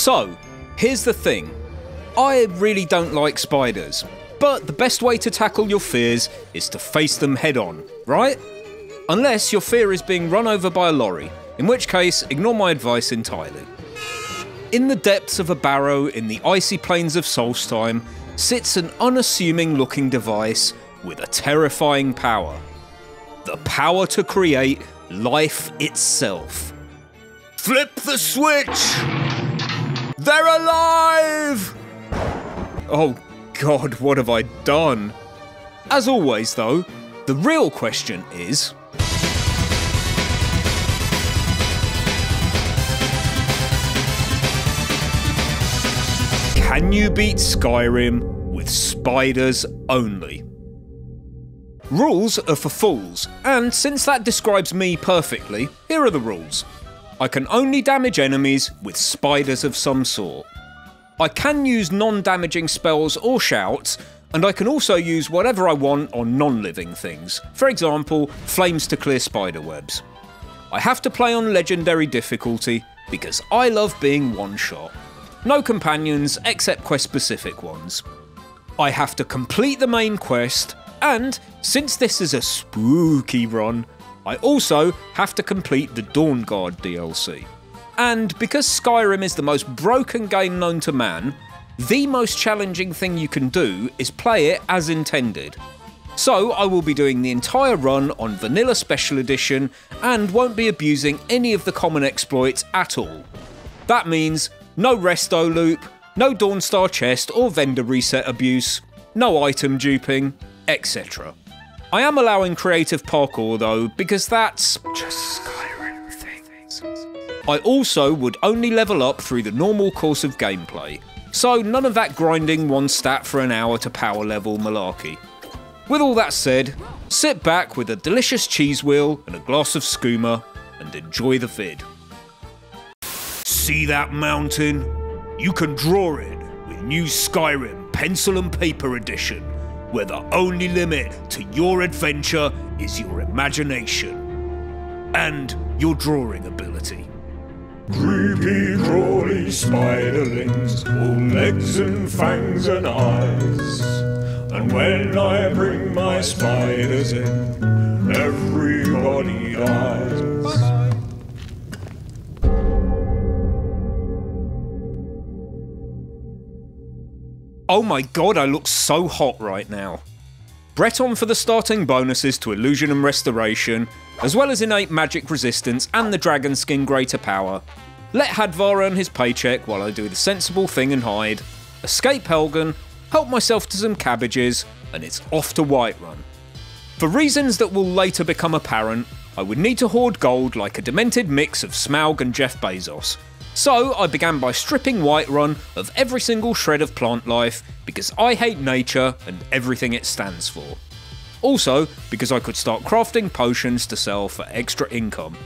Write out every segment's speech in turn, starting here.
So, here's the thing. I really don't like spiders, but the best way to tackle your fears is to face them head on, right? Unless your fear is being run over by a lorry, in which case ignore my advice entirely. In the depths of a barrow in the icy plains of Solstheim sits an unassuming looking device with a terrifying power. The power to create life itself. Flip the switch! They're alive! Oh God, what have I done? As always though, the real question is... can you beat Skyrim with spiders only? Rules are for fools, and since that describes me perfectly, here are the rules. I can only damage enemies with spiders of some sort. I can use non-damaging spells or shouts, and I can also use whatever I want on non-living things, for example, flames to clear spiderwebs. I have to play on legendary difficulty because I love being one-shot. No companions except quest-specific ones. I have to complete the main quest, and since this is a spooky run, I also have to complete the Dawnguard DLC. And because Skyrim is the most broken game known to man, the most challenging thing you can do is play it as intended. So I will be doing the entire run on Vanilla Special Edition and won't be abusing any of the common exploits at all. That means no resto loop, no Dawnstar chest or vendor reset abuse, no item duping, etc. I am allowing creative parkour though, because that's just Skyrim things. I also would only level up through the normal course of gameplay, so none of that grinding one stat for an hour to power level malarkey. With all that said, sit back with a delicious cheese wheel and a glass of skooma and enjoy the vid. See that mountain? You can draw it with new Skyrim Pencil and Paper Edition, where the only limit to your adventure is your imagination and your drawing ability. Creepy, crawly spiderlings, all legs and fangs and eyes. And when I bring my spiders in, everybody dies. Oh my god, I look so hot right now. Breton for the starting bonuses to Illusion and Restoration, as well as innate magic resistance and the dragon skin greater power. Let Hadvar earn his paycheck while I do the sensible thing and hide. Escape Helgen, help myself to some cabbages, and it's off to Whiterun. For reasons that will later become apparent, I would need to hoard gold like a demented mix of Smaug and Jeff Bezos. So I began by stripping Whiterun of every single shred of plant life because I hate nature and everything it stands for. Also because I could start crafting potions to sell for extra income.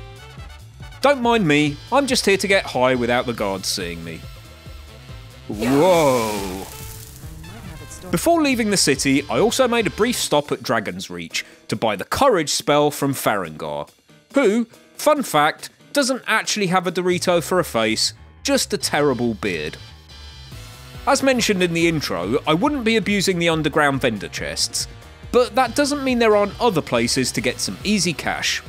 Don't mind me, I'm just here to get high without the guards seeing me. Whoa! Before leaving the city, I also made a brief stop at Dragon's Reach to buy the Courage spell from Farengar, who, fun fact, doesn't actually have a Dorito for a face, just a terrible beard. As mentioned in the intro, I wouldn't be abusing the underground vendor chests, but that doesn't mean there aren't other places to get some easy cash.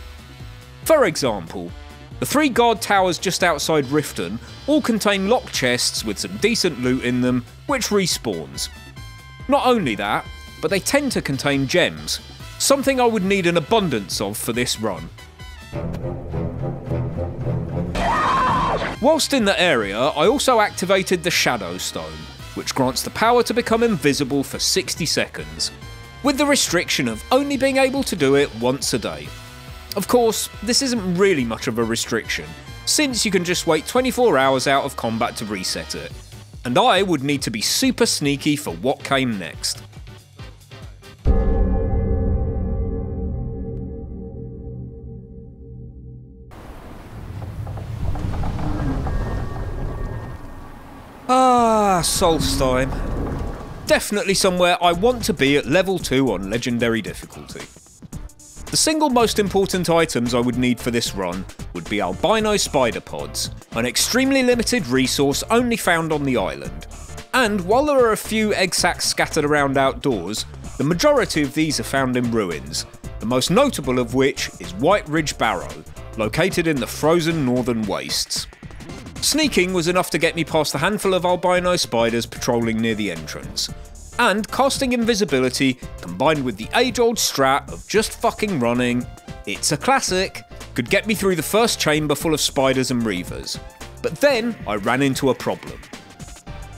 For example, the 3 guard towers just outside Riften all contain locked chests with some decent loot in them, which respawns. Not only that, but they tend to contain gems, something I would need an abundance of for this run. Whilst in the area, I also activated the Shadow Stone, which grants the power to become invisible for 60 seconds, with the restriction of only being able to do it once a day. Of course, this isn't really much of a restriction, since you can just wait 24 hours out of combat to reset it, and I would need to be super sneaky for what came next. Ah, Solstheim. Definitely somewhere I want to be at level 2 on legendary difficulty. The single most important items I would need for this run would be albino spider pods, an extremely limited resource only found on the island. And while there are a few egg sacs scattered around outdoors, the majority of these are found in ruins, the most notable of which is White Ridge Barrow, located in the frozen northern wastes. Sneaking was enough to get me past a handful of albino spiders patrolling near the entrance, and casting invisibility combined with the age-old strat of just fucking running, it's a classic, could get me through the first chamber full of spiders and reavers. But then I ran into a problem.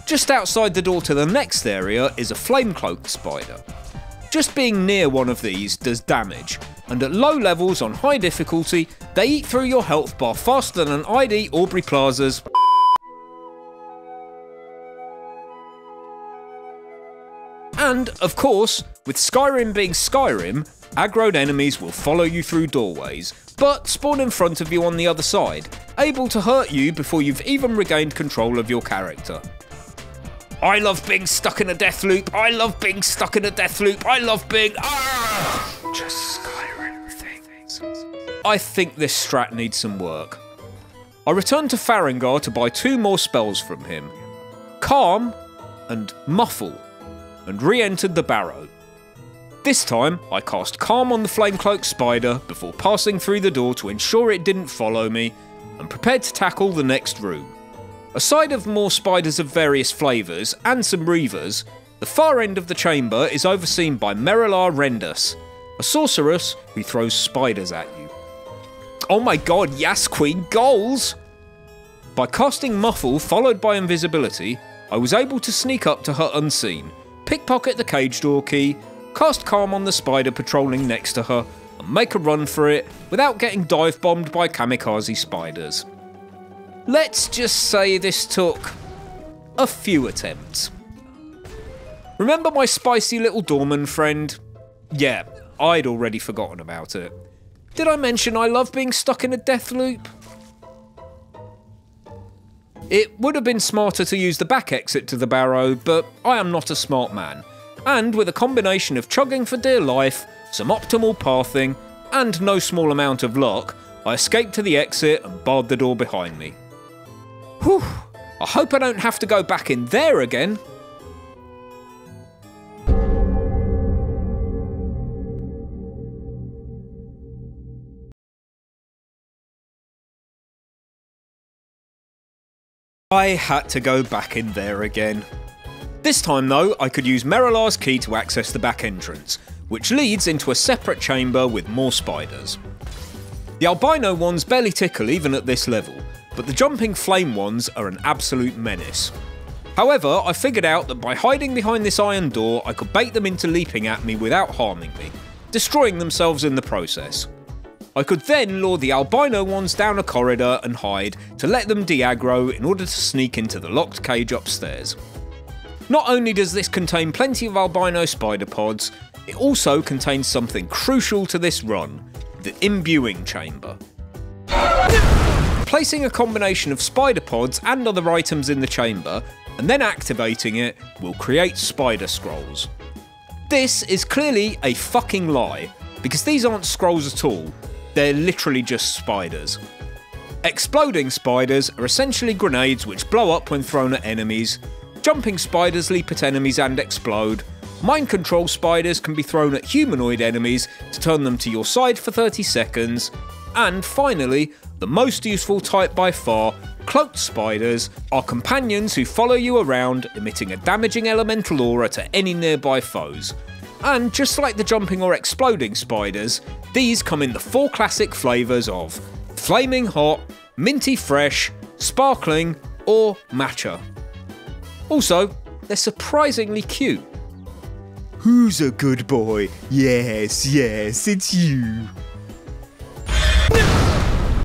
Just outside the door to the next area is a flame-cloaked spider. Just being near one of these does damage, and at low levels on high difficulty, they eat through your health bar faster than I'd eat Aubrey Plaza's. And, of course, with Skyrim being Skyrim, aggroed enemies will follow you through doorways, but spawn in front of you on the other side, able to hurt you before you've even regained control of your character. I love being stuck in a death loop, I love being stuck in a death loop, I love being just Skyrim things. I think this strat needs some work. I returned to Farengar to buy 2 more spells from him, Calm and Muffle, and re-entered the barrow. This time, I cast Calm on the Flamecloak spider before passing through the door to ensure it didn't follow me, and prepared to tackle the next room. Aside of more spiders of various flavours and some reavers, the far end of the chamber is overseen by Merilar Rendus, a sorceress who throws spiders at you. Oh my god, yes queen, goals! By casting Muffle followed by invisibility, I was able to sneak up to her unseen, pickpocket the cage door key, cast Calm on the spider patrolling next to her, and make a run for it without getting dive bombed by kamikaze spiders. Let's just say this took a few attempts. Remember my spicy little doorman friend? Yeah, I'd already forgotten about it. Did I mention I love being stuck in a death loop? It would have been smarter to use the back exit to the barrow, but I am not a smart man. And with a combination of chugging for dear life, some optimal pathing, and no small amount of luck, I escaped to the exit and barred the door behind me. Whew, I hope I don't have to go back in there again. I had to go back in there again. This time though, I could use Merilar's key to access the back entrance, which leads into a separate chamber with more spiders. The albino ones barely tickle even at this level, but the jumping flame ones are an absolute menace. However, I figured out that by hiding behind this iron door, I could bait them into leaping at me without harming me, destroying themselves in the process. I could then lure the albino ones down a corridor and hide to let them de-aggro in order to sneak into the locked cage upstairs. Not only does this contain plenty of albino spider pods, it also contains something crucial to this run, the imbuing chamber. Placing a combination of spider pods and other items in the chamber, and then activating it, will create spider scrolls. This is clearly a fucking lie, because these aren't scrolls at all, they're literally just spiders. Exploding spiders are essentially grenades which blow up when thrown at enemies, jumping spiders leap at enemies and explode, mind control spiders can be thrown at humanoid enemies to turn them to your side for 30 seconds, and finally, the most useful type by far, cloaked spiders, are companions who follow you around, emitting a damaging elemental aura to any nearby foes. And just like the jumping or exploding spiders, these come in the 4 classic flavours of Flaming Hot, Minty Fresh, Sparkling, or Matcha. Also, they're surprisingly cute. Who's a good boy? Yes, yes, it's you.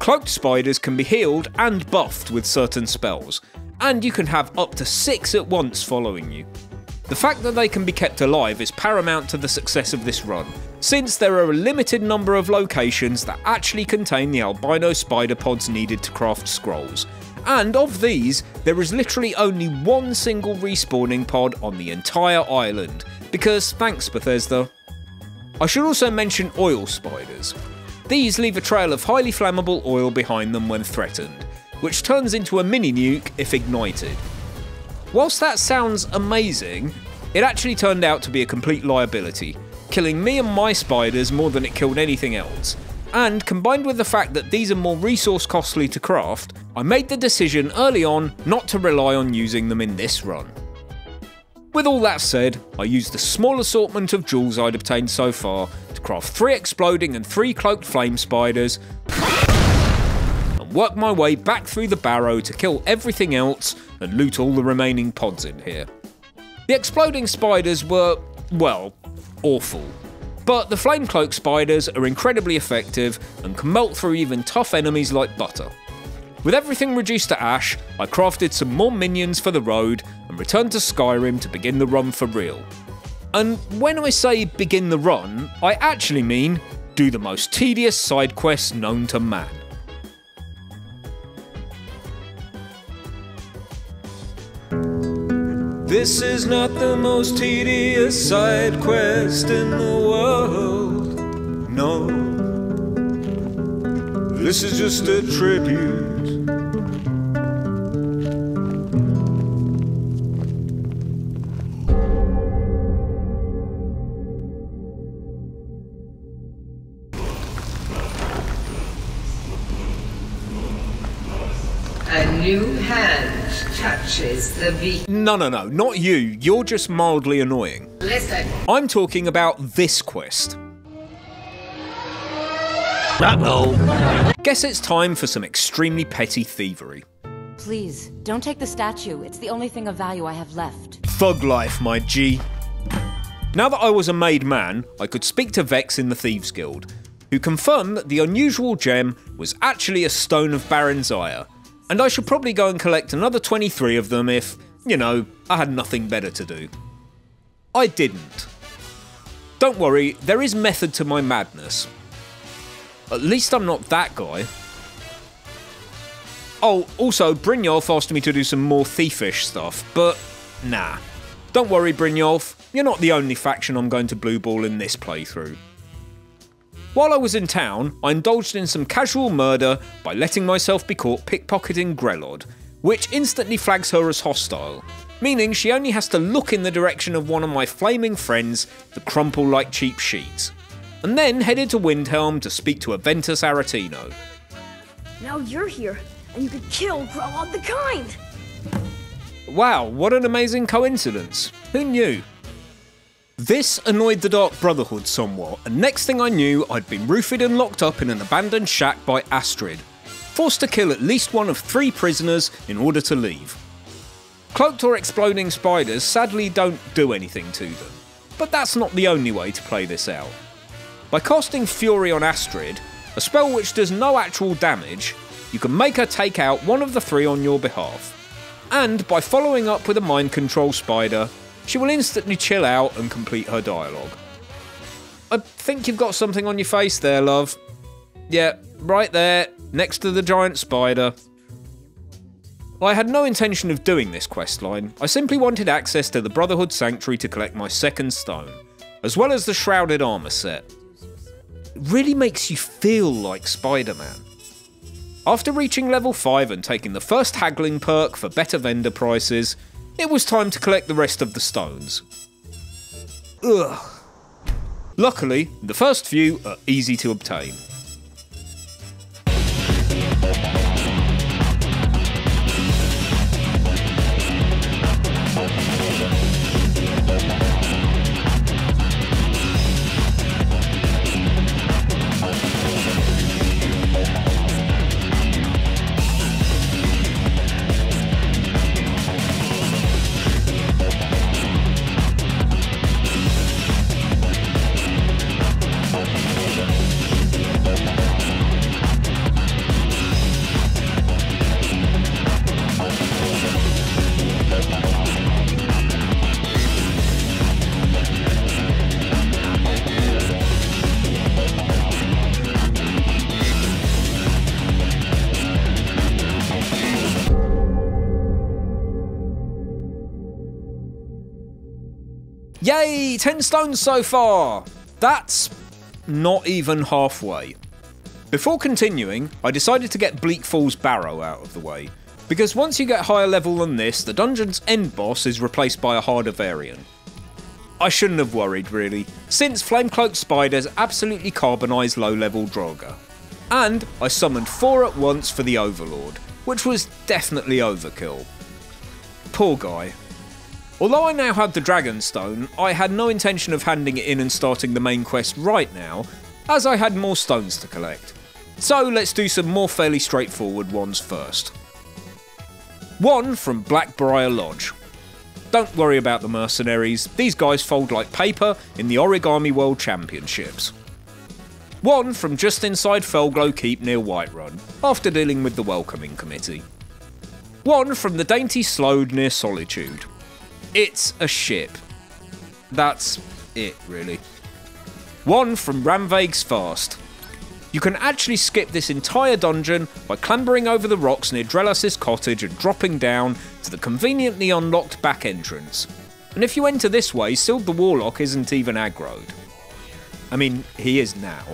Cloaked spiders can be healed and buffed with certain spells, and you can have up to 6 at once following you. The fact that they can be kept alive is paramount to the success of this run, since there are a limited number of locations that actually contain the albino spider pods needed to craft scrolls, and of these, there is literally only 1 single respawning pod on the entire island, because thanks Bethesda. I should also mention oil spiders. These leave a trail of highly flammable oil behind them when threatened, which turns into a mini nuke if ignited. Whilst that sounds amazing, it actually turned out to be a complete liability, killing me and my spiders more than it killed anything else. And combined with the fact that these are more resource costly to craft, I made the decision early on not to rely on using them in this run. With all that said, I used the small assortment of jewels I'd obtained so far to craft 3 exploding and 3 cloaked flame spiders, and work my way back through the barrow to kill everything else and loot all the remaining pods in here. The exploding spiders were, well, awful. But the flame cloak spiders are incredibly effective and can melt through even tough enemies like butter. With everything reduced to ash, I crafted some more minions for the road and returned to Skyrim to begin the run for real. And when I say begin the run, I actually mean do the most tedious side quests known to man. This is not the most tedious side quest in the world, no. This is just a tribute. A new hand touches the beat. No, not you. You're just mildly annoying. Listen. I'm talking about this quest. Uh-oh. Guess it's time for some extremely petty thievery. Please, don't take the statue. It's the only thing of value I have left. Thug life, my G. Now that I was a made man, I could speak to Vex in the Thieves Guild, who confirmed that the unusual gem was actually a stone of Baron's Ire, and I should probably go and collect another 23 of them if, I had nothing better to do. I didn't. Don't worry, there is method to my madness. At least I'm not that guy. Oh, also, Brynjolf asked me to do some more thiefish stuff, but nah. Don't worry, Brynjolf, you're not the only faction I'm going to blueball in this playthrough. While I was in town, I indulged in some casual murder by letting myself be caught pickpocketing Grelod, which instantly flags her as hostile, meaning she only has to look in the direction of one of my flaming friends to crumple like cheap sheets, and then headed to Windhelm to speak to Aventus Aretino. Now you're here, and you could kill Grelod the Kind! Wow, what an amazing coincidence. Who knew? This annoyed the Dark Brotherhood somewhat, and next thing I knew, I'd been roofied and locked up in an abandoned shack by Astrid, forced to kill at least one of 3 prisoners in order to leave. Cloaked or exploding spiders sadly don't do anything to them, but that's not the only way to play this out. By casting Fury on Astrid, a spell which does no actual damage, you can make her take out one of the 3 on your behalf. And by following up with a mind control spider, she will instantly chill out and complete her dialogue. I think you've got something on your face there, love. Yeah, right there, next to the giant spider. I had no intention of doing this questline. I simply wanted access to the Brotherhood Sanctuary to collect my second stone, as well as the Shrouded Armour set. It really makes you feel like Spider-Man. After reaching level 5 and taking the first haggling perk for better vendor prices, it was time to collect the rest of the stones. Ugh. Luckily, the first few are easy to obtain. Yay, 10 stones so far! That's not even halfway. Before continuing, I decided to get Bleak Falls Barrow out of the way, because once you get higher level than this, the dungeon's end boss is replaced by a harder variant. I shouldn't have worried really, since Flamecloaked Spiders absolutely carbonise low level Draugr. And I summoned 4 at once for the Overlord, which was definitely overkill. Poor guy. Although I now had the Dragonstone, I had no intention of handing it in and starting the main quest right now, as I had more stones to collect. So let's do some more fairly straightforward ones first. 1 from Blackbriar Lodge. Don't worry about the mercenaries, these guys fold like paper in the Origami World Championships. 1 from just inside Felglow Keep near Whiterun, after dealing with the Welcoming Committee. 1 from the Dainty Slode near Solitude. It's a ship. That's it, really. 1 from Ramvaig's Fast. You can actually skip this entire dungeon by clambering over the rocks near Drelas's cottage and dropping down to the conveniently unlocked back entrance. And if you enter this way, Sild the Warlock isn't even aggroed. I mean, he is now.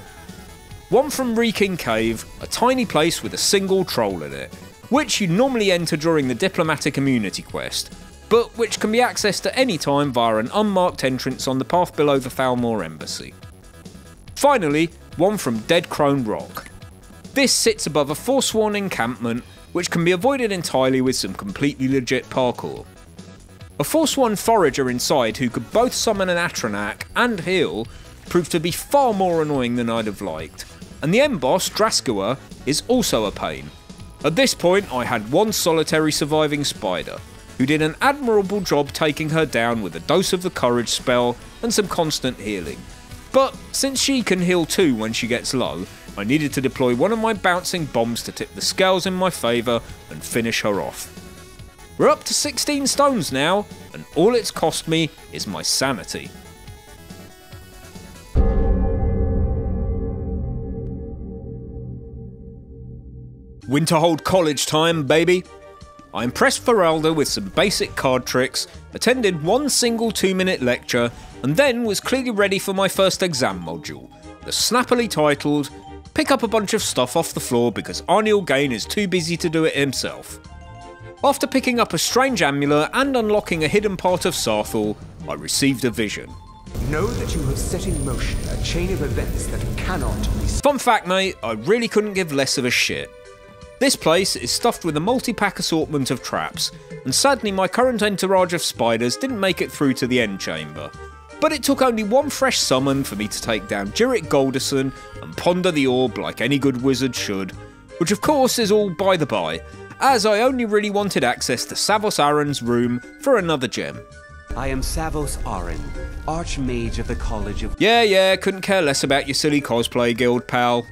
1 from Reeking Cave, a tiny place with a single troll in it, which you normally enter during the Diplomatic Immunity quest, but which can be accessed at any time via an unmarked entrance on the path below the Falmore Embassy. Finally, 1 from Dead Crone Rock. This sits above a Forsworn encampment, which can be avoided entirely with some completely legit parkour. A Forsworn forager inside who could both summon an Atronach and heal proved to be far more annoying than I'd have liked, and the end boss, Draskua, is also a pain. At this point I had 1 solitary surviving spider, who did an admirable job taking her down with a dose of the courage spell and some constant healing. But since she can heal too when she gets low, I needed to deploy one of my bouncing bombs to tip the scales in my favour and finish her off. We're up to 16 stones now, and all it's cost me is my sanity. Winterhold College time, baby! I impressed Feralda with some basic card tricks, attended 1 single 2-minute lecture, and then was clearly ready for my first exam module, the snappily titled, Pick Up a Bunch of Stuff Off the Floor because Arniel Gain is too busy to do it himself. After picking up a strange amulet and unlocking a hidden part of Sarthal, I received a vision. Know that you have set in motion a chain of events that cannot be... Fun fact mate, I really couldn't give less of a shit. This place is stuffed with a multi-pack assortment of traps, and sadly my current entourage of spiders didn't make it through to the end chamber. But it took only 1 fresh summon for me to take down Jirik Golderson and ponder the orb like any good wizard should, which of course is all by the by, as I only really wanted access to Savos Aran's room for another gem. I am Savos Aran, Archmage of the College of... Yeah, couldn't care less about your silly cosplay guild, pal.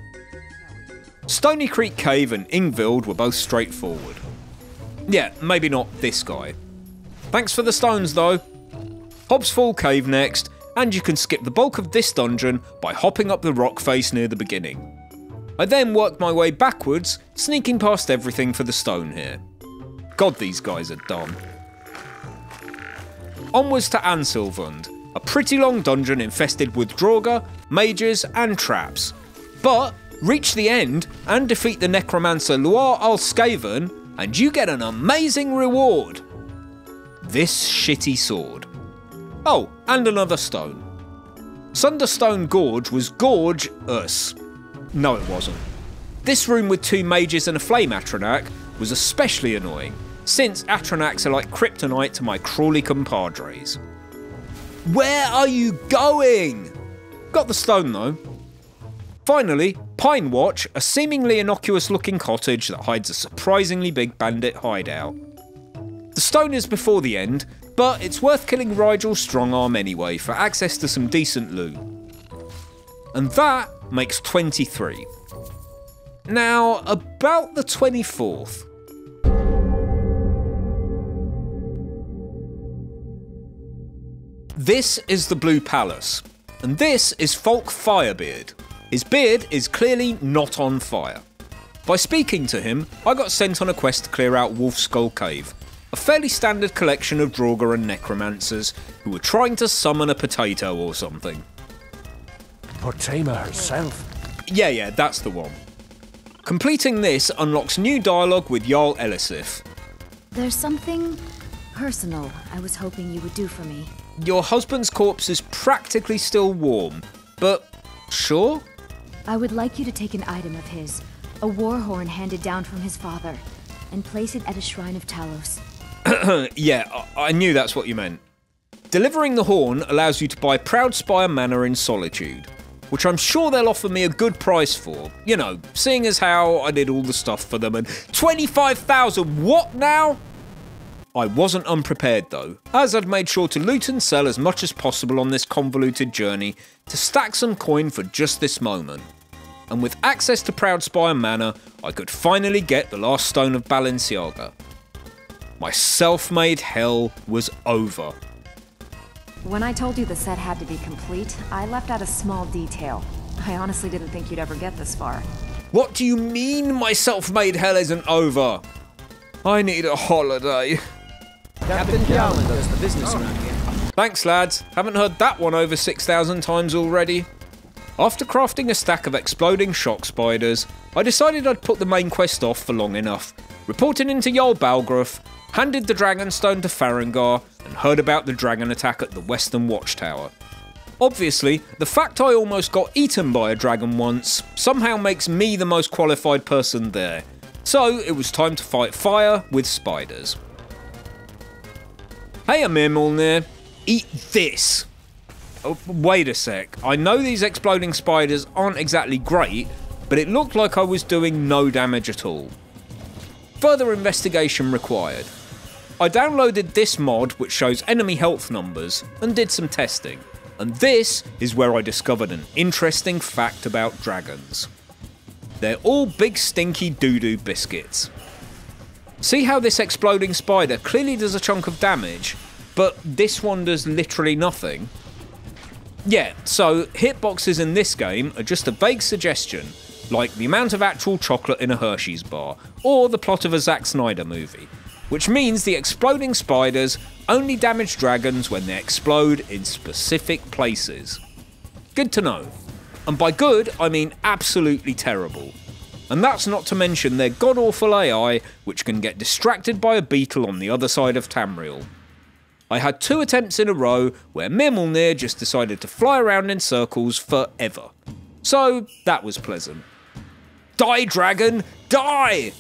Stony Creek Cave and Ingvild were both straightforward. Yeah, maybe not this guy. Thanks for the stones though. Hobbs Fall Cave next, and you can skip the bulk of this dungeon by hopping up the rock face near the beginning. I then worked my way backwards, sneaking past everything for the stone here. God, these guys are dumb. Onwards to Ansilvund, a pretty long dungeon infested with Draugr, mages and traps. But reach the end and defeat the necromancer Luar Alskaven and you get an amazing reward. This shitty sword. Oh, and another stone. Sunderstone Gorge was Gorge Us. No it wasn't. This room with 2 mages and a flame Atronach was especially annoying, since Atronachs are like kryptonite to my Crawley compadres. Where are you going? Got the stone though. Finally, Pine Watch, a seemingly innocuous looking cottage that hides a surprisingly big bandit hideout. The stone is before the end, but it's worth killing Rigel's Strongarm anyway for access to some decent loot. And that makes 23. Now, about the 24th. This is the Blue Palace, and this is Folk Firebeard. His beard is clearly not on fire. By speaking to him, I got sent on a quest to clear out Wolf Skull Cave, a fairly standard collection of Draugr and necromancers who were trying to summon a potato or something. Portema herself. Yeah, that's the one. Completing this unlocks new dialogue with Jarl Elisif. There's something personal I was hoping you would do for me. Your husband's corpse is practically still warm, but sure? I would like you to take an item of his, a war horn handed down from his father, and place it at a shrine of Talos. Yeah, I knew that's what you meant. Delivering the horn allows you to buy Proudspire Manor in Solitude, which I'm sure they'll offer me a good price for. You know, seeing as how I did all the stuff for them and 25,000, what now? I wasn't unprepared though, as I'd made sure to loot and sell as much as possible on this convoluted journey to stack some coin for just this moment. And with access to Proudspire Manor, I could finally get the last stone of Balenciaga. My self-made hell was over. When I told you the set had to be complete, I left out a small detail. I honestly didn't think you'd ever get this far. What do you mean my self-made hell isn't over? I need a holiday. Captain Gallen does the business around here. Thanks lads, haven't heard that one over 6,000 times already. After crafting a stack of exploding shock spiders, I decided I'd put the main quest off for long enough, reported into Jarl Balgruuf, handed the Dragonstone to Farengar, and heard about the dragon attack at the Western Watchtower. Obviously, the fact I almost got eaten by a dragon once somehow makes me the most qualified person there, so it was time to fight fire with spiders. Hey Amir Mulnir, eat this! Oh, wait a sec, I know these exploding spiders aren't exactly great, but it looked like I was doing no damage at all. Further investigation required. I downloaded this mod which shows enemy health numbers and did some testing, and this is where I discovered an interesting fact about dragons. They're all big stinky doo-doo biscuits. See how this exploding spider clearly does a chunk of damage, but this one does literally nothing? Yeah, so hitboxes in this game are just a vague suggestion, like the amount of actual chocolate in a Hershey's bar, or the plot of a Zack Snyder movie, which means the exploding spiders only damage dragons when they explode in specific places. Good to know. And by good, I mean absolutely terrible. And that's not to mention their god-awful AI, which can get distracted by a beetle on the other side of Tamriel. I had 2 attempts in a row where Mimulnir just decided to fly around in circles forever. So that was pleasant. Die, dragon! Die!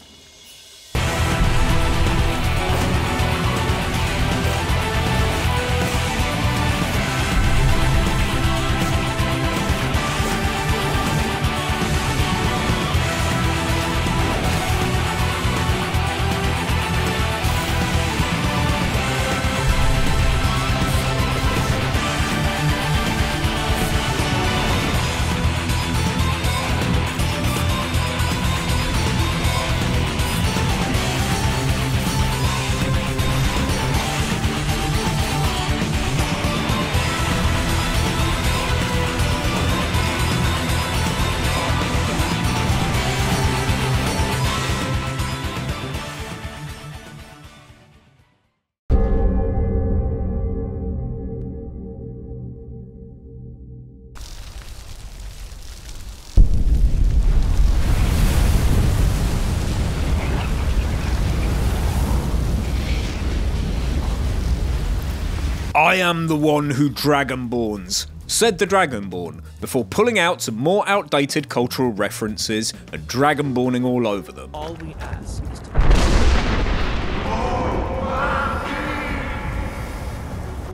I am the one who dragonborns, said the Dragonborn, before pulling out some more outdated cultural references and dragonborning all over them. All we ask is to...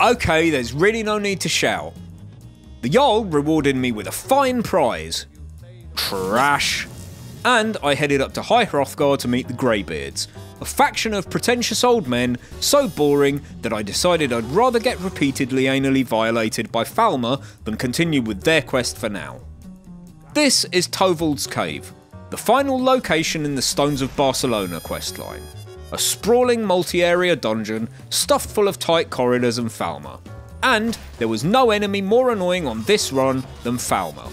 Okay, there's really no need to shout. The Jarl rewarded me with a fine prize. Trash. And I headed up to High Hrothgar to meet the Greybeards, a faction of pretentious old men so boring that I decided I'd rather get repeatedly anally violated by Falmer than continue with their quest for now. This is Tovald's Cave, the final location in the Stones of Barcelona questline. A sprawling multi-area dungeon stuffed full of tight corridors and Falmer. And there was no enemy more annoying on this run than Falmer.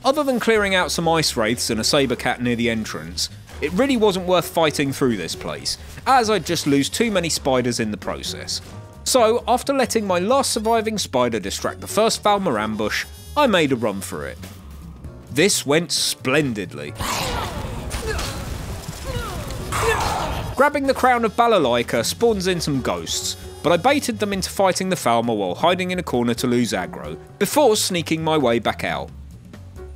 Other than clearing out some ice wraiths and a saber cat near the entrance, it really wasn't worth fighting through this place, as I'd just lose too many spiders in the process. So, after letting my last surviving spider distract the first Falmer ambush, I made a run for it. This went splendidly. Grabbing the crown of Balalaika spawns in some ghosts, but I baited them into fighting the Falmer while hiding in a corner to lose aggro, before sneaking my way back out.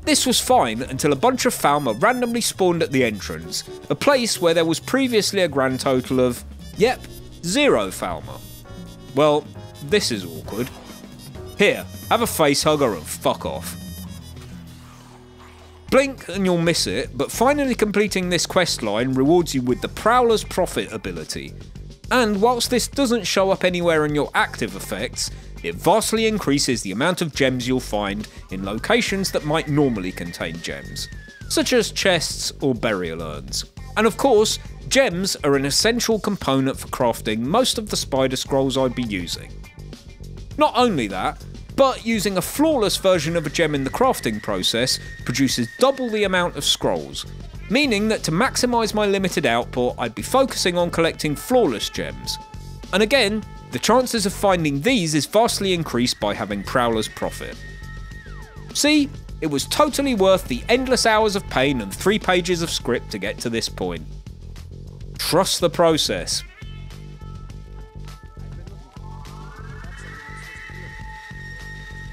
This was fine until a bunch of Falmer randomly spawned at the entrance, a place where there was previously a grand total of, yep, 0 Falmer. Well, this is awkward. Here, have a face hugger and fuck off. Blink and you'll miss it, but finally completing this questline rewards you with the Prowler's Prophet ability. And whilst this doesn't show up anywhere in your active effects, it vastly increases the amount of gems you'll find in locations that might normally contain gems, such as chests or burial urns. And of course, gems are an essential component for crafting most of the spider scrolls I'd be using. Not only that, but using a flawless version of a gem in the crafting process produces double the amount of scrolls, meaning that to maximise my limited output I'd be focusing on collecting flawless gems. And again, the chances of finding these is vastly increased by having Prowler's Prophet. See, it was totally worth the endless hours of pain and 3 pages of script to get to this point. Trust the process.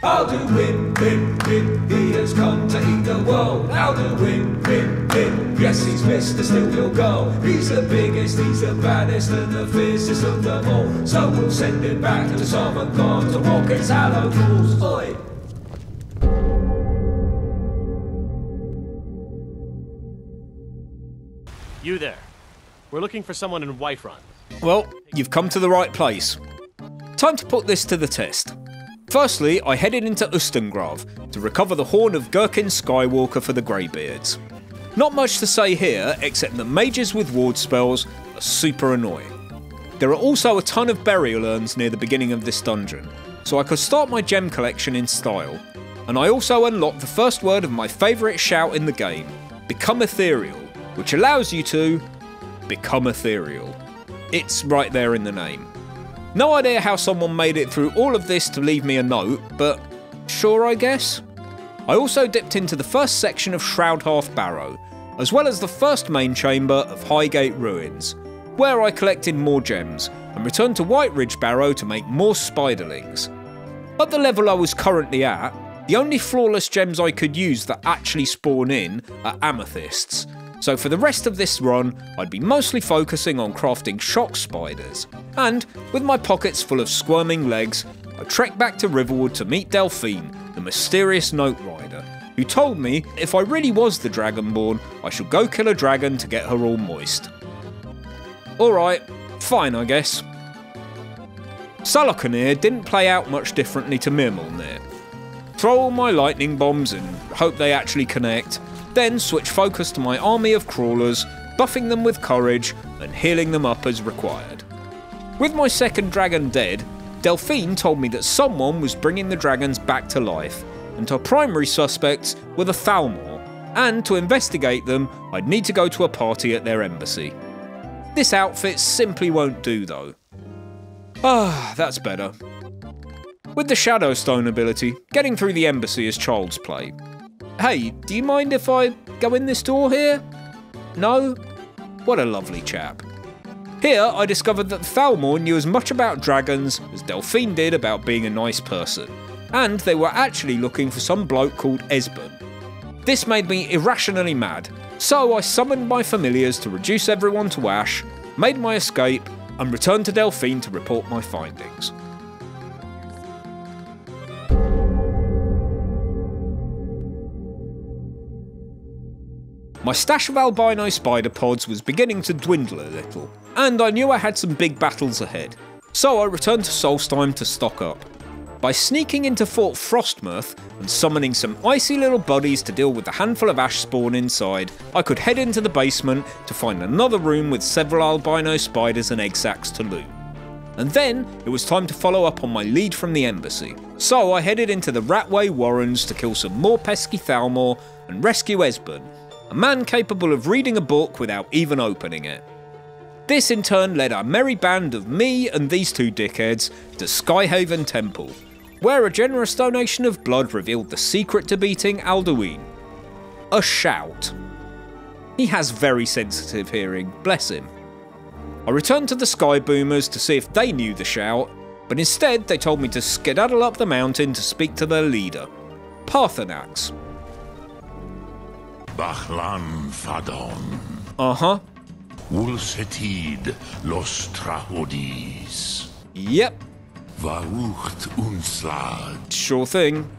I'll do win, win, win, he has come to eat the world. I'll do win, win, win, yes he's Mr. Still He'll Go. He's the biggest, he's the baddest and the fiercest of them all. So we'll send him back to Southern God to walk his hallowed halls. Oi! You there. We're looking for someone in Whiterun. Well, you've come to the right place. Time to put this to the test. Firstly, I headed into Ustengrav to recover the horn of Gherkin Skywalker for the Greybeards. Not much to say here, except that mages with ward spells are super annoying. There are also a ton of burial urns near the beginning of this dungeon, so I could start my gem collection in style. And I also unlocked the first word of my favourite shout in the game, Become Ethereal, which allows you to become ethereal. It's right there in the name. No idea how someone made it through all of this to leave me a note, but sure I guess. I also dipped into the first section of Shroudhearth Barrow, as well as the first main chamber of Highgate Ruins, where I collected more gems, and returned to White Ridge Barrow to make more spiderlings. At the level I was currently at, the only flawless gems I could use that actually spawn in are amethysts, so for the rest of this run, I'd be mostly focusing on crafting shock spiders. And, with my pockets full of squirming legs, I trekked back to Riverwood to meet Delphine, the mysterious Note Rider, who told me if I really was the Dragonborn, I should go kill a dragon to get her all moist. Alright, fine I guess. Salakanir didn't play out much differently to Mirmulnir. Throw all my lightning bombs and hope they actually connect, then switch focus to my army of crawlers, buffing them with courage and healing them up as required. With my second dragon dead, Delphine told me that someone was bringing the dragons back to life, and her primary suspects were the Thalmor, and to investigate them, I'd need to go to a party at their embassy. This outfit simply won't do though. Ah, that's better. With the Shadowstone ability, getting through the embassy is child's play. Hey, do you mind if I go in this door here? No? What a lovely chap. Here, I discovered that the Thalmor knew as much about dragons as Delphine did about being a nice person, and they were actually looking for some bloke called Esben. This made me irrationally mad, so I summoned my familiars to reduce everyone to ash, made my escape, and returned to Delphine to report my findings. My stash of albino spider pods was beginning to dwindle a little, and I knew I had some big battles ahead, so I returned to Solstheim to stock up. By sneaking into Fort Frostmirth and summoning some icy little buddies to deal with the handful of ash spawn inside, I could head into the basement to find another room with several albino spiders and egg sacs to loot. And then it was time to follow up on my lead from the embassy, so I headed into the Ratway Warrens to kill some more pesky Thalmor and rescue Esben, a man capable of reading a book without even opening it. This in turn led a merry band of me and these two dickheads to Skyhaven Temple, where a generous donation of blood revealed the secret to beating Alduin. A shout. He has very sensitive hearing, bless him. I returned to the Sky Boomers to see if they knew the shout, but instead they told me to skedaddle up the mountain to speak to their leader, Parthenax. Bachlan Fadon. Uh-huh. Wulsetid los Trahodis. Yep. Varucht Unslad. Sure thing.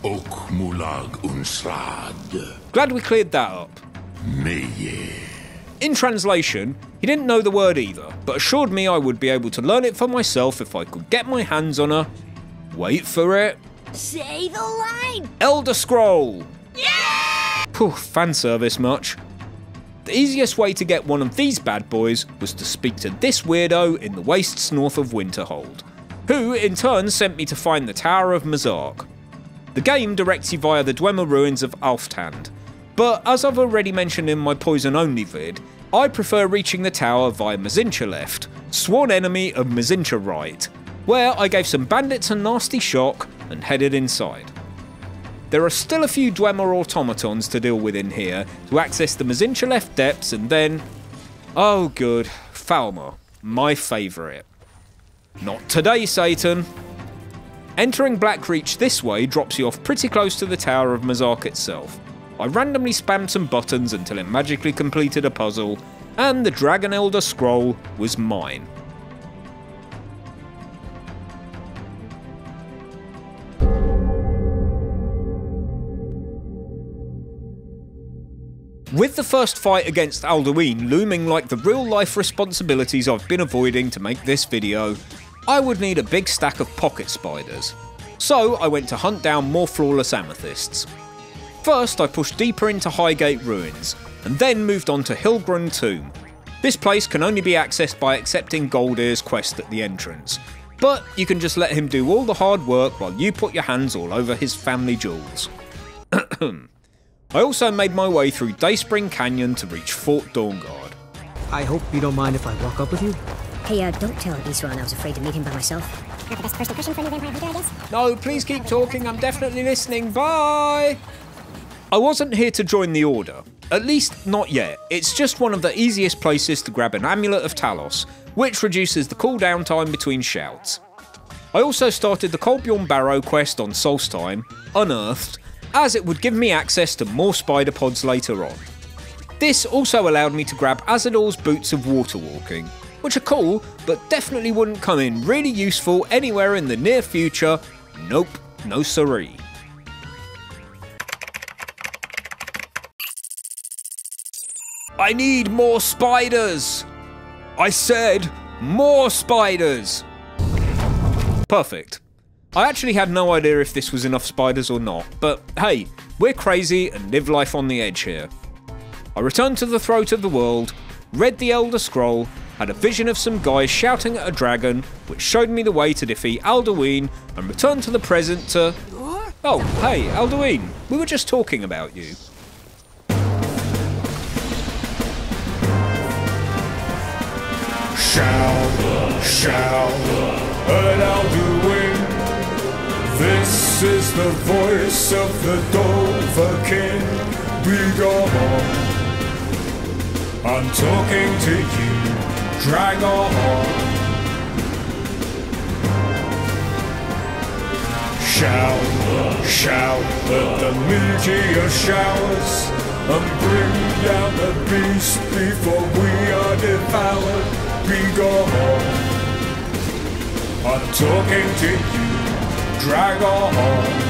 Ok Mulag Unslad. Glad we cleared that up. Meye. In translation, he didn't know the word either, but assured me I would be able to learn it for myself if I could get my hands on a... wait for it. Say the line! Elder Scroll! Yeah! Phew, fan service much. The easiest way to get one of these bad boys was to speak to this weirdo in the wastes north of Winterhold, who in turn sent me to find the Tower of Mazark. The game directs you via the Dwemer ruins of Alftand, but as I've already mentioned in my Poison Only vid, I prefer reaching the tower via Mazincha Left, sworn enemy of Mazincha Right, where I gave some bandits a nasty shock and headed inside. There are still a few Dwemer automatons to deal with in here to access the Mazincha Left depths and then... oh good, Falmer, my favourite. Not today, Satan. Entering Blackreach this way drops you off pretty close to the Tower of Mazark itself. I randomly spammed some buttons until it magically completed a puzzle, and the Dragon Elder Scroll was mine. With the first fight against Alduin looming like the real-life responsibilities I've been avoiding to make this video, I would need a big stack of pocket spiders. So I went to hunt down more flawless amethysts. First I pushed deeper into Highgate Ruins, and then moved on to Hilgrun Tomb. This place can only be accessed by accepting Goldear's quest at the entrance, but you can just let him do all the hard work while you put your hands all over his family jewels. I also made my way through Dayspring Canyon to reach Fort Dawnguard. I hope you don't mind if I walk up with you? Hey, don't tell Isran I was afraid to meet him by myself. Not the best first impression for a new vampire hunter, I guess? No, please keep talking, I'm definitely listening, bye! I wasn't here to join the Order. At least, not yet. It's just one of the easiest places to grab an Amulet of Talos, which reduces the cooldown time between shouts. I also started the Kolbjorn Barrow quest on Solstheim, unearthed, as it would give me access to more spider pods later on. This also allowed me to grab Azador's Boots of Waterwalking, which are cool, but definitely wouldn't come in really useful anywhere in the near future. Nope, no siree. I need more spiders! I said, more spiders! Perfect. I actually had no idea if this was enough spiders or not, but hey, we're crazy and live life on the edge here. I returned to the throat of the world, read the Elder Scroll, had a vision of some guys shouting at a dragon, which showed me the way to defeat Alduin, and returned to the present to... oh, hey, Alduin, we were just talking about you. Shout, at Alduin. This is the voice of the Dovahkiin. Be gone. I'm talking to you, Dragon. Shout at the meteor showers, and bring down the beast before we are devoured. Be gone. I'm talking to you, Dragon.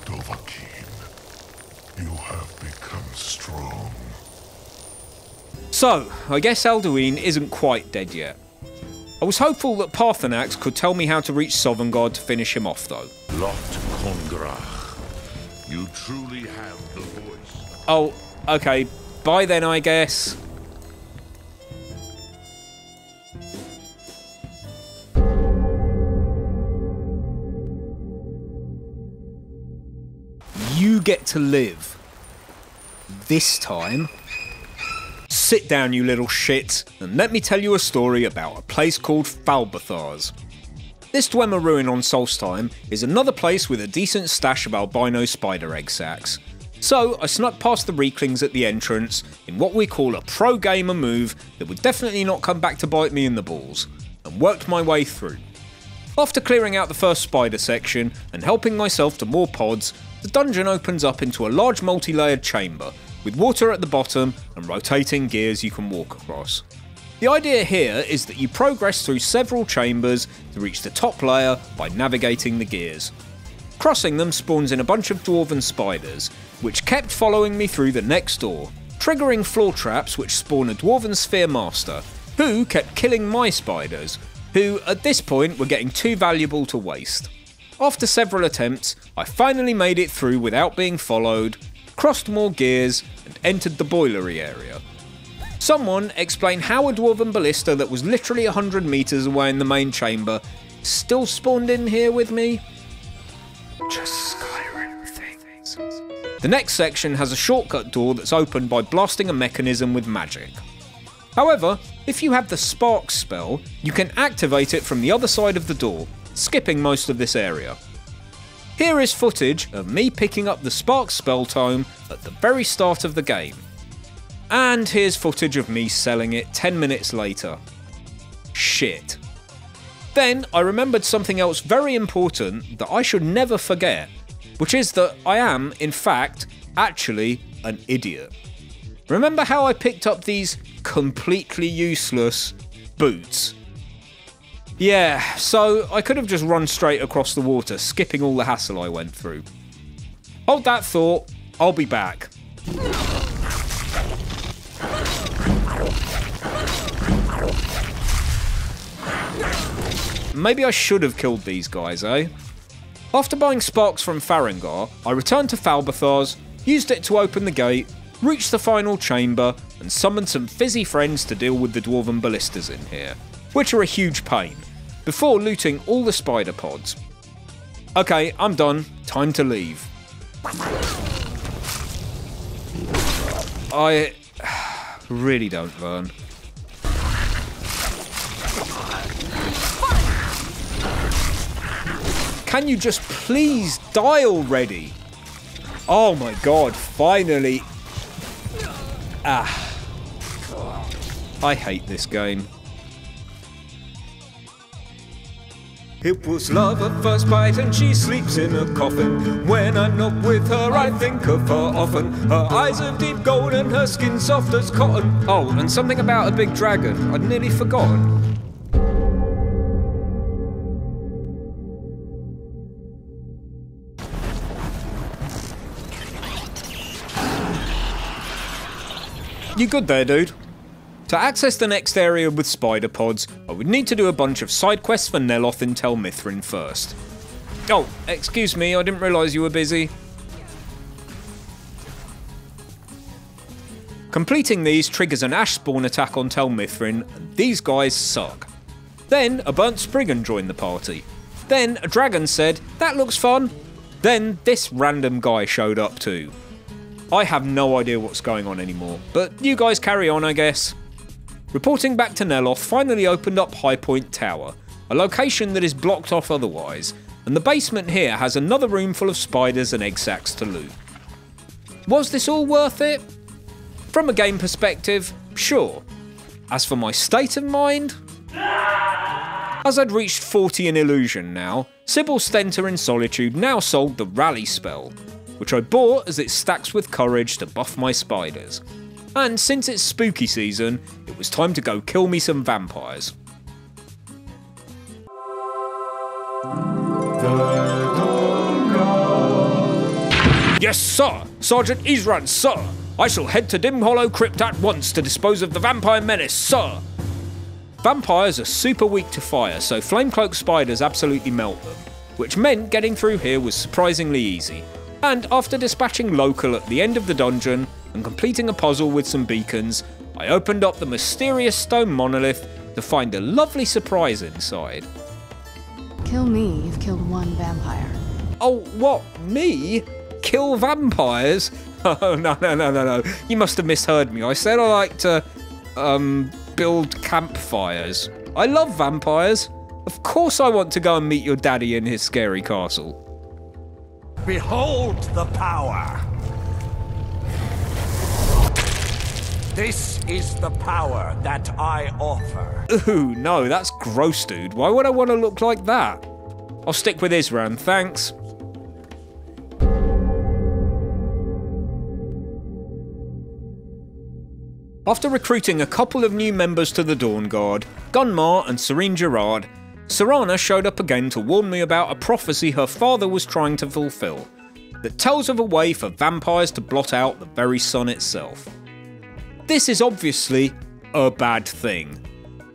Dovahkiin, you have become strong. So, I guess Alduin isn't quite dead yet. I was hopeful that Parthenax could tell me how to reach Sovngarde to finish him off though. Lot Kongrach, you truly have the voice. Oh, okay, bye then I guess. You get to live. This time. Sit down, you little shit, and let me tell you a story about a place called Falbathars. This Dwemer ruin on Solstheim is another place with a decent stash of albino spider egg sacs. So I snuck past the Reeklings at the entrance in what we call a pro-gamer move that would definitely not come back to bite me in the balls, and worked my way through. After clearing out the first spider section and helping myself to more pods, the dungeon opens up into a large multi-layered chamber with water at the bottom and rotating gears you can walk across. The idea here is that you progress through several chambers to reach the top layer by navigating the gears. Crossing them spawns in a bunch of dwarven spiders, which kept following me through the next door, triggering floor traps which spawn a dwarven sphere master, who kept killing my spiders, who at this point were getting too valuable to waste. After several attempts, I finally made it through without being followed, crossed more gears, and entered the boilery area. Someone explain how a dwarven ballista that was literally 100 meters away in the main chamber still spawned in here with me? Just Skyrim things. The next section has a shortcut door that's opened by blasting a mechanism with magic. However, if you have the Spark spell, you can activate it from the other side of the door, skipping most of this area. Here is footage of me picking up the Spark spell tome at the very start of the game. And here's footage of me selling it 10 minutes later. Shit. Then I remembered something else very important that I should never forget, which is that I am, in fact, actually an idiot. Remember how I picked up these completely useless boots? Yeah, so I could have just run straight across the water, skipping all the hassle I went through. Hold that thought, I'll be back. Maybe I should have killed these guys, eh? After buying sparks from Farengar, I returned to Falbathar's, used it to open the gate, reached the final chamber, and summoned some fizzy friends to deal with the dwarven ballistas in here, which are a huge pain, before looting all the spider pods. Okay, I'm done. Time to leave. I really don't learn. Can you just please die already? Oh my god, finally. I hate this game. It was love at first bite and she sleeps in a coffin. When I'm not with her I think of her often. Her eyes are deep gold and her skin soft as cotton. Oh, and something about a big dragon. I'd nearly forgotten. You good there, dude? To access the next area with spider pods, I would need to do a bunch of side quests for Neloth in Tel Mithrin first. Oh, excuse me, I didn't realise you were busy. Completing these triggers an ash spawn attack on Tel Mithrin, and these guys suck. Then a burnt Spriggan joined the party. Then a dragon said, "That looks fun." Then this random guy showed up too. I have no idea what's going on anymore, but you guys carry on, I guess. Reporting back to Neloth finally opened up High Point Tower, a location that is blocked off otherwise, and the basement here has another room full of spiders and egg sacs to loot. Was this all worth it? From a game perspective, sure. As for my state of mind? As I'd reached 40 in Illusion now, Sybil Stenter in Solitude now sold the Rally spell, which I bought as it stacks with courage to buff my spiders. And since it's spooky season, it was time to go kill me some vampires. Yes, sir! Sergeant Isran, sir! I shall head to Dim Hollow Crypt at once to dispose of the vampire menace, sir! Vampires are super weak to fire, so Flamecloak spiders absolutely melt them, which meant getting through here was surprisingly easy. And after dispatching Local at the end of the dungeon and completing a puzzle with some beacons, I opened up the mysterious stone monolith to find a lovely surprise inside. Kill me, you've killed one vampire. Oh, what? Me? Kill vampires? Oh, no. You must have misheard me. I said I like to, build campfires. I love vampires. Of course I want to go and meet your daddy in his scary castle. Behold the power! This is the power that I offer. Ooh, no, that's gross, dude. Why would I want to look like that? I'll stick with Isran, thanks. After recruiting a couple of new members to the Dawn Guard, Gunmar and Serene Gerard, Serana showed up again to warn me about a prophecy her father was trying to fulfill, that tells of a way for vampires to blot out the very sun itself. This is obviously a bad thing.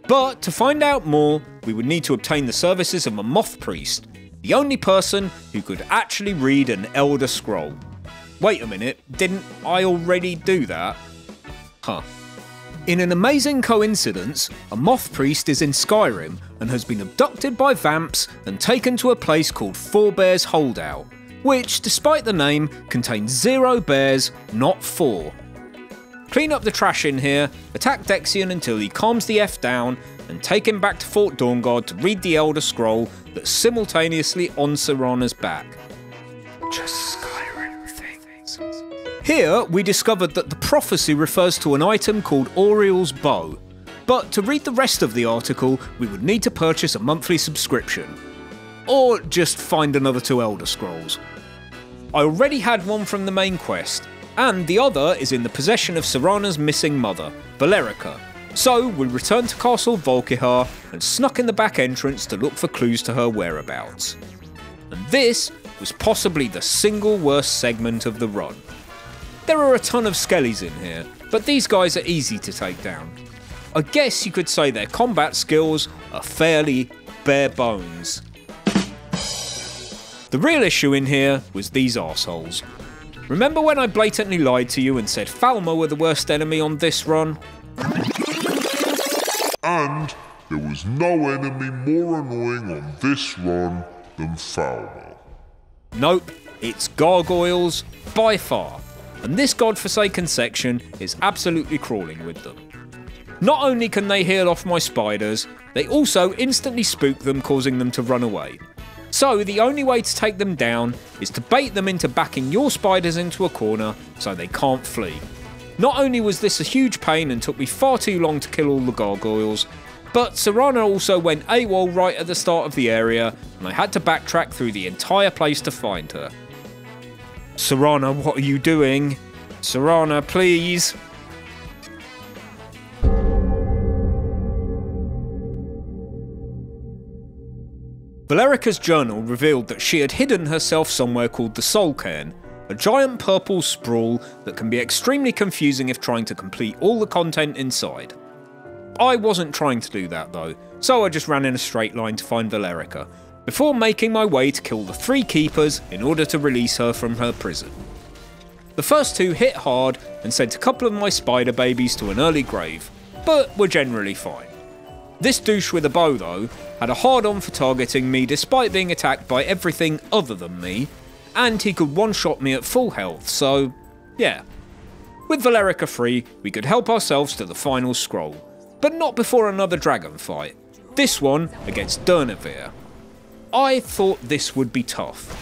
But to find out more, we would need to obtain the services of a moth priest, the only person who could actually read an Elder Scroll. Wait a minute, didn't I already do that? Huh. In an amazing coincidence, a moth priest is in Skyrim and has been abducted by vamps and taken to a place called Four Bears Holdout, which, despite the name, contains 0 bears, not 4. Clean up the trash in here, attack Dexion until he calms the F down, and take him back to Fort Dawnguard to read the Elder Scroll that's simultaneously on Serana's back. Just Skyrim things. Here, we discovered that the prophecy refers to an item called Oriel's Bow, but to read the rest of the article, we would need to purchase a monthly subscription. Or just find another 2 Elder Scrolls. I already had one from the main quest, and the other is in the possession of Serana's missing mother, Valerica. So we returned to Castle Volkihar and snuck in the back entrance to look for clues to her whereabouts. And this was possibly the single worst segment of the run. There are a ton of skellies in here, but these guys are easy to take down. I guess you could say their combat skills are fairly bare bones. The real issue in here was these arseholes. Remember when I blatantly lied to you and said Falmer were the worst enemy on this run? And there was no enemy more annoying on this run than Falmer. Nope, it's gargoyles by far, and this godforsaken section is absolutely crawling with them. Not only can they heal off my spiders, they also instantly spook them, causing them to run away. So the only way to take them down is to bait them into backing your spiders into a corner so they can't flee. Not only was this a huge pain and took me far too long to kill all the gargoyles, but Serana also went AWOL right at the start of the area and I had to backtrack through the entire place to find her. Serana, what are you doing? Serana, please. Valerica's journal revealed that she had hidden herself somewhere called the Soul Cairn, a giant purple sprawl that can be extremely confusing if trying to complete all the content inside. I wasn't trying to do that though, so I just ran in a straight line to find Valerica, before making my way to kill the 3 keepers in order to release her from her prison. The first 2 hit hard and sent a couple of my spider babies to an early grave, but were generally fine. This douche with a bow though, had a hard-on for targeting me despite being attacked by everything other than me, and he could one-shot me at full health, so yeah. With Valerica free, we could help ourselves to the final scroll, but not before another dragon fight, this one against Durnevere. I thought this would be tough.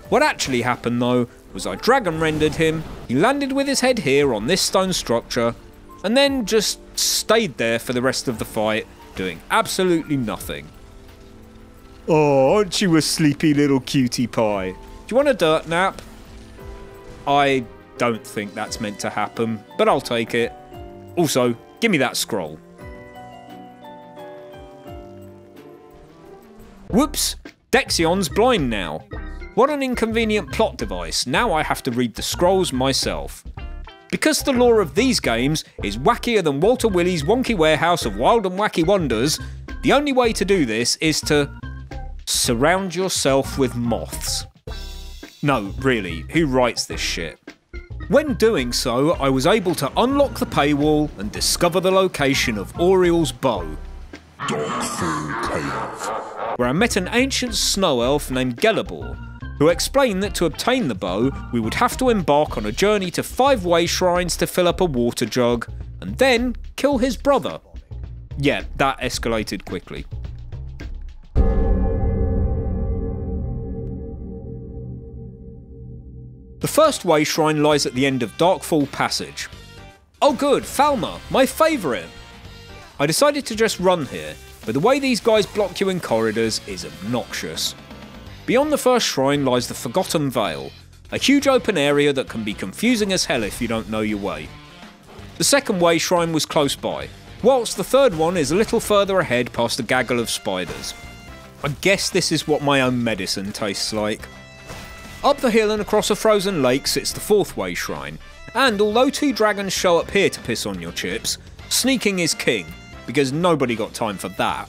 What actually happened though, was I dragon rendered him, he landed with his head here on this stone structure, and then just stayed there for the rest of the fight, doing absolutely nothing. Oh, aren't you a sleepy little cutie pie? Do you want a dirt nap? I don't think that's meant to happen, but I'll take it. Also, give me that scroll. Whoops, Dexion's blind now. What an inconvenient plot device, now I have to read the scrolls myself. Because the lore of these games is wackier than Walter Willie's Wonky Warehouse of Wild and Wacky Wonders, the only way to do this is to surround yourself with moths. No, really, who writes this shit? When doing so, I was able to unlock the paywall and discover the location of Oriel's Bow, Darkfall Cave, where I met an ancient snow elf named Gelabor, who explained that to obtain the bow, we would have to embark on a journey to 5 way shrines to fill up a water jug, and then kill his brother. Yeah, that escalated quickly. The first way shrine lies at the end of Darkfall Passage. Oh good, Falmer, my favourite! I decided to just run here, but the way these guys block you in corridors is obnoxious. Beyond the first shrine lies the Forgotten Vale, a huge open area that can be confusing as hell if you don't know your way. The second way shrine was close by, whilst the third one is a little further ahead past a gaggle of spiders. I guess this is what my own medicine tastes like. Up the hill and across a frozen lake sits the fourth way shrine, and although 2 dragons show up here to piss on your chips, sneaking is king, because nobody got time for that.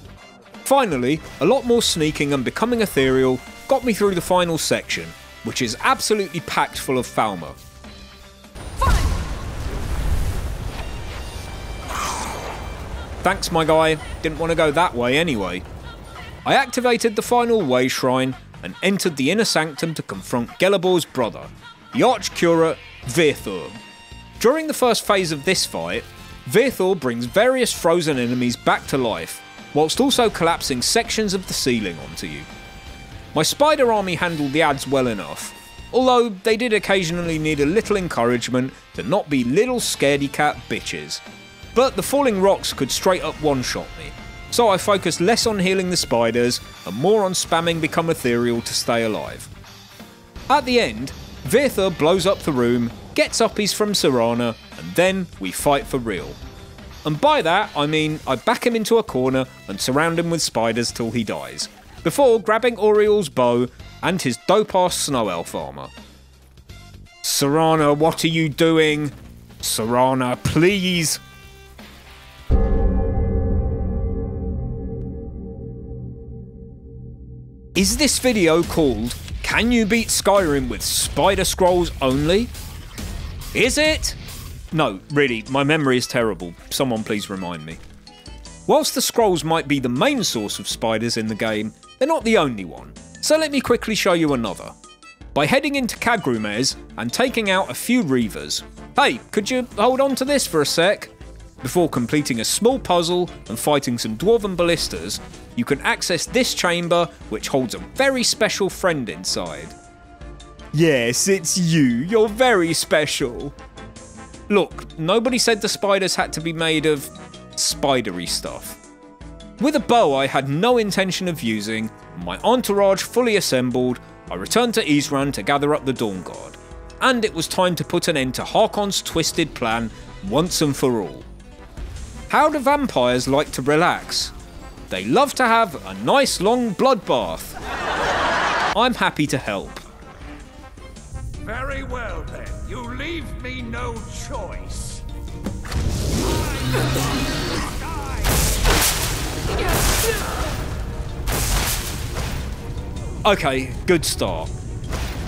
Finally, a lot more sneaking and becoming ethereal got me through the final section, which is absolutely packed full of Falmer. Thanks my guy, didn't want to go that way anyway. I activated the final way shrine and entered the inner sanctum to confront Gelabor's brother, the Archcurate Virthur. During the first phase of this fight, Virthur brings various frozen enemies back to life, whilst also collapsing sections of the ceiling onto you. My spider army handled the adds well enough, although they did occasionally need a little encouragement to not be little scaredy cat bitches. But the falling rocks could straight up one-shot me, so I focused less on healing the spiders and more on spamming Become Ethereal to stay alive. At the end, Virthur blows up the room, gets uppies from Serana, and then we fight for real. And by that I mean I back him into a corner and surround him with spiders till he dies, before grabbing Auriel's bow and his dope-ass snow elf armour. Serana, what are you doing? Serana, please! Is this video called Can You Beat Skyrim with Spider Scrolls Only? Is it? No, really, my memory is terrible. Someone please remind me. Whilst the scrolls might be the main source of spiders in the game, they're not the only one, so let me quickly show you another. By heading into Kagrumez and taking out a few Reavers. Hey, could you hold on to this for a sec? Before completing a small puzzle and fighting some dwarven ballistas, you can access this chamber, which holds a very special friend inside. Yes, it's you. You're very special. Look, nobody said the spiders had to be made of spidery stuff. With a bow I had no intention of using, and my entourage fully assembled, I returned to Isran to gather up the Dawn Guard. And it was time to put an end to Harkon's twisted plan once and for all. How do vampires like to relax? They love to have a nice long bloodbath. I'm happy to help. Very well then, you leave me no choice. Okay, good start.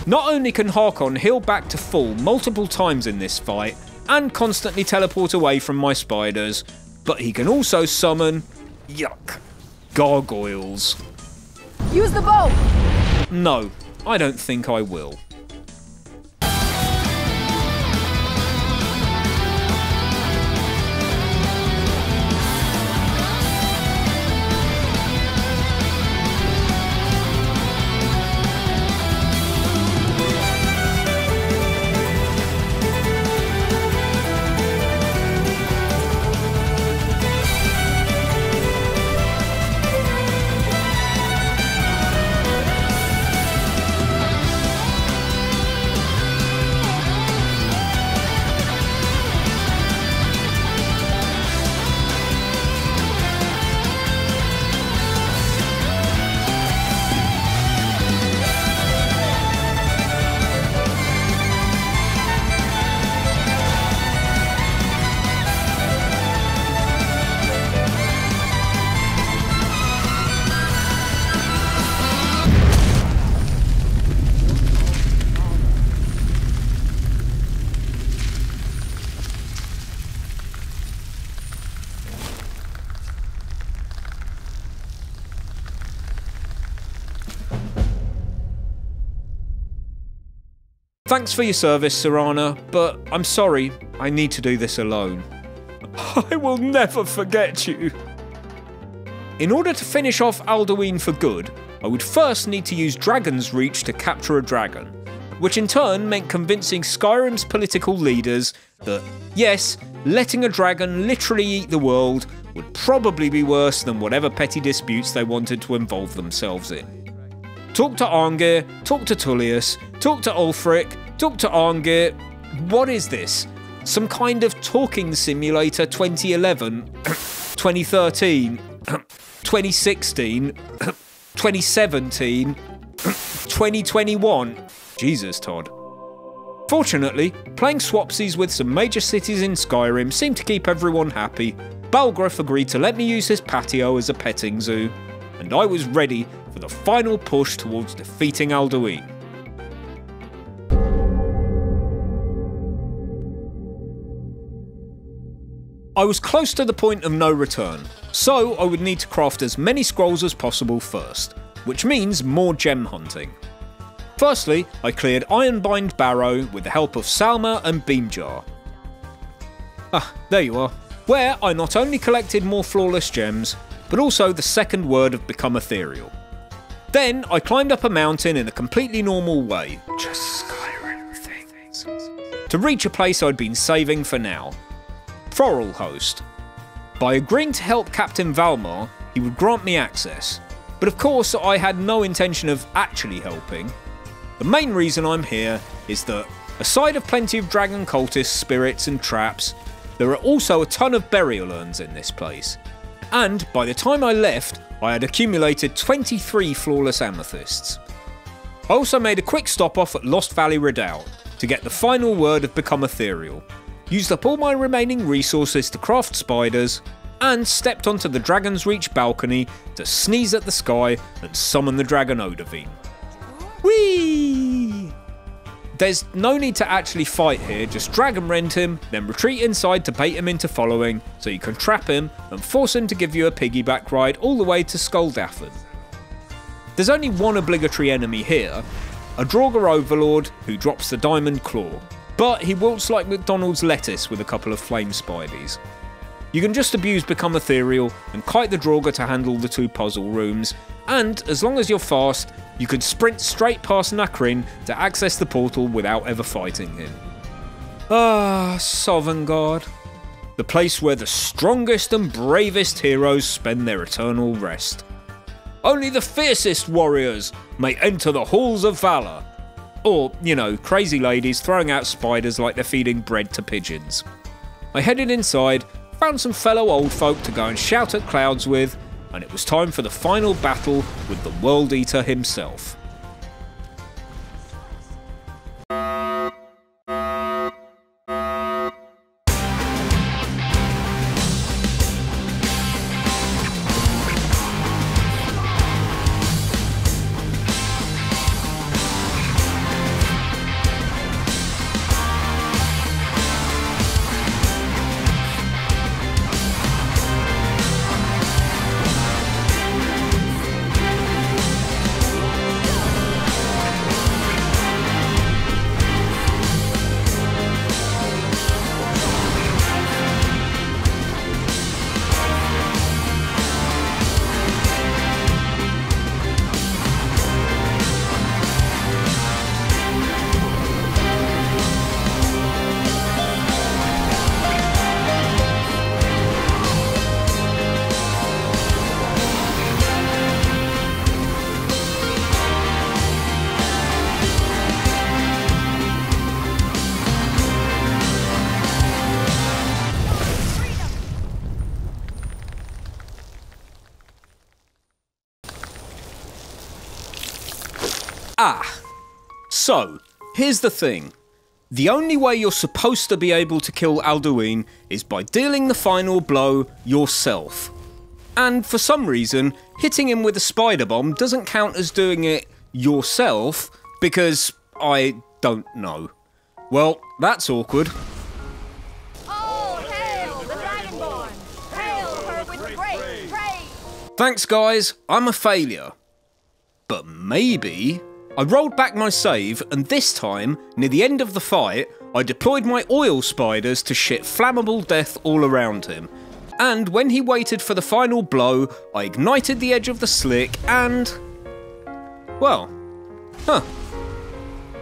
Not only can Harkon heal back to full multiple times in this fight, and constantly teleport away from my spiders, but he can also summon, yuck, gargoyles. Use the bow! No, I don't think I will. Thanks for your service, Serana, but I'm sorry, I need to do this alone. I will never forget you. In order to finish off Alduin for good, I would first need to use Dragon's Reach to capture a dragon. which in turn meant convincing Skyrim's political leaders that, yes, letting a dragon literally eat the world would probably be worse than whatever petty disputes they wanted to involve themselves in. Talk to Arngir, talk to Tullius, talk to Ulfric, talk to Arngir. What is this? Some kind of talking simulator 2011, 2013, 2016, 2017, 2021. Jesus, Todd. Fortunately, playing swapsies with some major cities in Skyrim seemed to keep everyone happy. Balgruuf agreed to let me use his patio as a petting zoo, and I was ready for the final push towards defeating Alduin. I was close to the point of no return, so I would need to craft as many scrolls as possible first, which means more gem hunting. Firstly, I cleared Ironbind Barrow with the help of Salma and Beamjar. Ah, there you are, where I not only collected more flawless gems, but also the second word of Become Ethereal. Then I climbed up a mountain in a completely normal way, just Skyrim things, to reach a place I'd been saving for now. Foralhost. By agreeing to help Captain Valmar, he would grant me access, but of course I had no intention of actually helping. The main reason I'm here is that, aside of plenty of dragon cultists, spirits and traps, there are also a ton of burial urns in this place, and by the time I left, I had accumulated 23 flawless amethysts. I also made a quick stop off at Lost Valley Redoubt to get the final word of Become Ethereal, used up all my remaining resources to craft spiders, and stepped onto the Dragon's Reach balcony to sneeze at the sky and summon the dragon Odahviin. Whee! There's no need to actually fight here, just drag and rend him, then retreat inside to bait him into following, so you can trap him and force him to give you a piggyback ride all the way to Skuldafn. There's only one obligatory enemy here, a Draugr Overlord who drops the Diamond Claw, but he wilts like McDonald's lettuce with a couple of flame spideys. You can just abuse Become Ethereal and kite the Draugr to handle the 2 puzzle rooms, and as long as you're fast, you can sprint straight past Nahkrin to access the portal without ever fighting him. Ah, Sovngarde. The place where the strongest and bravest heroes spend their eternal rest. Only the fiercest warriors may enter the halls of valor. Or, you know, crazy ladies throwing out spiders like they're feeding bread to pigeons. I headed inside, found some fellow old folk to go and shout at clouds with, and it was time for the final battle with the World Eater himself. So, here's the thing. The only way you're supposed to be able to kill Alduin is by dealing the final blow yourself. And for some reason, hitting him with a spider bomb doesn't count as doing it yourself, because I don't know. Well, that's awkward. Oh, hail the Dragonborn! Hail her with great praise! Thanks guys, I'm a failure. But maybe... I rolled back my save, and this time, near the end of the fight, I deployed my oil spiders to shit flammable death all around him. And when he waited for the final blow, I ignited the edge of the slick and... well,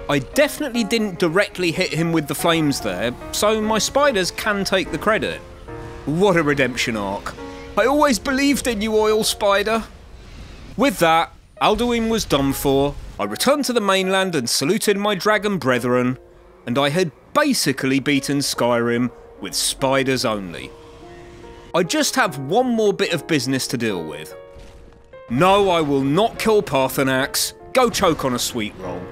I definitely didn't directly hit him with the flames there, so my spiders can take the credit. What a redemption arc. I always believed in you, Oil Spider. With that, Alduin was done for, I returned to the mainland and saluted my dragon brethren, and I had basically beaten Skyrim with spiders only. I just have one more bit of business to deal with. No, I will not kill Parthenax. Go choke on a sweet roll.